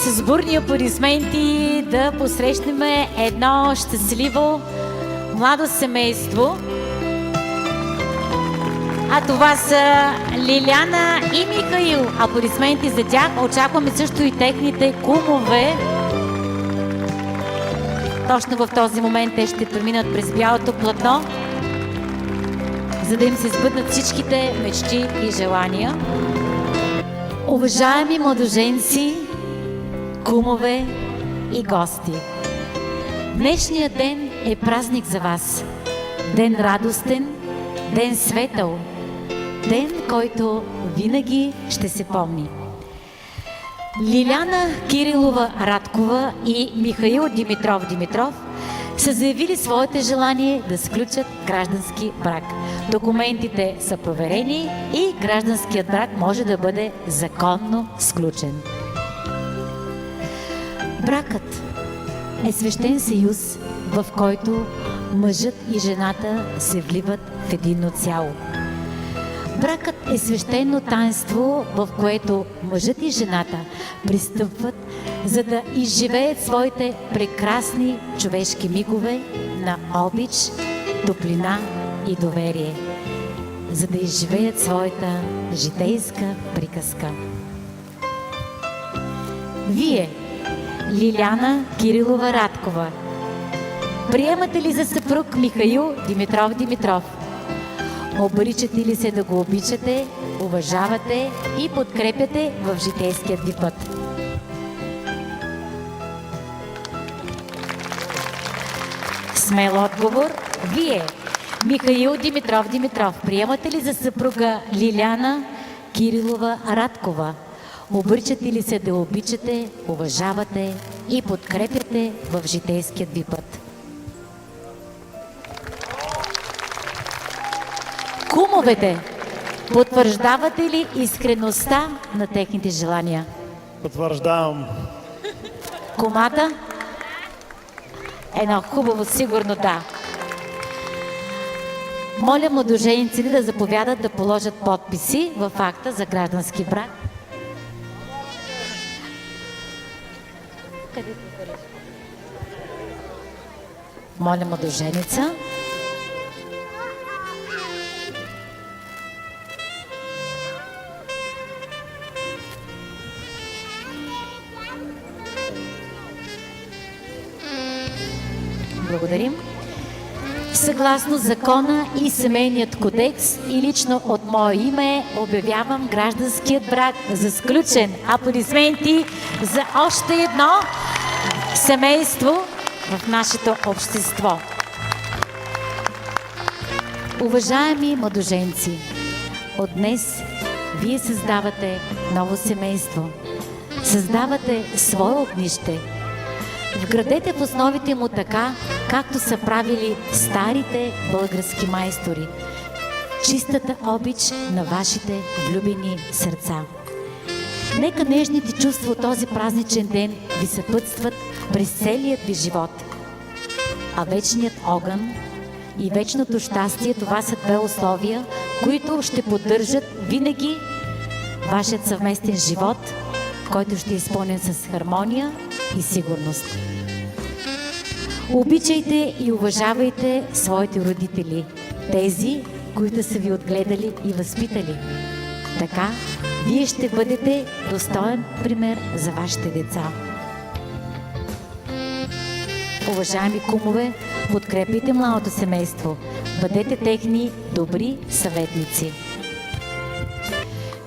с бурни аплодисменти да посрещнем едно щастливо младо семейство. А това са Лиляна и Михаил. Аплодисменти за тях. Очакваме също и техните кумове. Точно в този момент те ще преминат през бялото платно, за да им се сбъднат всичките мечти и желания. Уважаеми младоженци, кумове и гости, днешният ден е празник за вас. Ден радостен, ден светъл, ден, който винаги ще се помни. Лиляна Кирилова Радкова и Михаил Димитров Димитров са заявили своето желание да сключат граждански брак. Документите са проверени и гражданският брак може да бъде законно сключен. Бракът е свещен съюз, в който мъжът и жената се вливат в единно цяло. Бракът е свещено таинство, в което мъжът и жената пристъпват, за да изживеят своите прекрасни човешки мигове на обич, топлина и доверие, за да изживеят своята житейска приказка. Вие, Лиляна Кирилова Радкова, приемате ли за съпруг Михаил Димитров Димитров? Обричате ли се да го обичате, уважавате и подкрепяте в житейският ви път? Смел отговор. Вие, Михаил Димитров Димитров, приемате ли за съпруга Лиляна Кирилова Радкова? Обричате ли се да обичате, уважавате и подкрепяте в житейският ви път? Кумовете, потвърждавате ли искреността на техните желания? Потвърждавам. Кумата? Едно хубаво, сигурно да. Моля младожениците да заповядат да положат подписи в акта за граждански брак. Моля младоженица. Благодарим. Съгласно закона и семейният кодекс и лично от мое име обявявам гражданският брак за сключен. Аплодисменти за още едно семейство в нашето общество. Уважаеми младоженци, от днес вие създавате ново семейство. Създавате свое огнище. Вградете в основите му така, както са правили старите български майстори. Чистата обич на вашите влюбени сърца. Нека нежните чувства от този празничен ден ви съпътстват през целият ви живот. А вечният огън и вечното щастие, това са две условия, които ще поддържат винаги вашият съвместен живот, който ще е изпълнен с хармония и сигурност. Обичайте и уважавайте своите родители, тези, които са ви отгледали и възпитали. Така, вие ще бъдете достоен пример за вашите деца. Уважаеми кумове, подкрепите младото семейство. Бъдете техни добри съветници.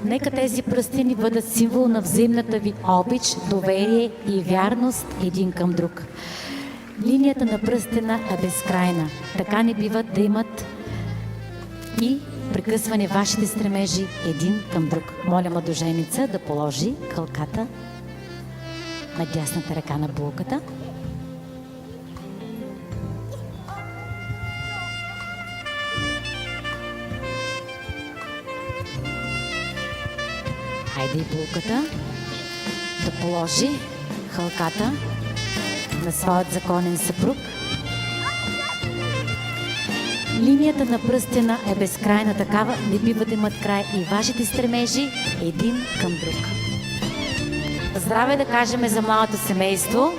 Нека тези пръстени бъдат символ на взаимната ви обич, доверие и вярност един към друг. Линията на пръстена е безкрайна. Така не биват да имат и прекъсване вашите стремежи един към друг. Моля младоженица да положи кълката на дясната ръка на булката. Хайде и булката да положи хълката на своят законен съпруг. Линията на пръстена е безкрайна такава, не бива да имат край и вашите стремежи един към друг. здраве да кажем за младото семейство.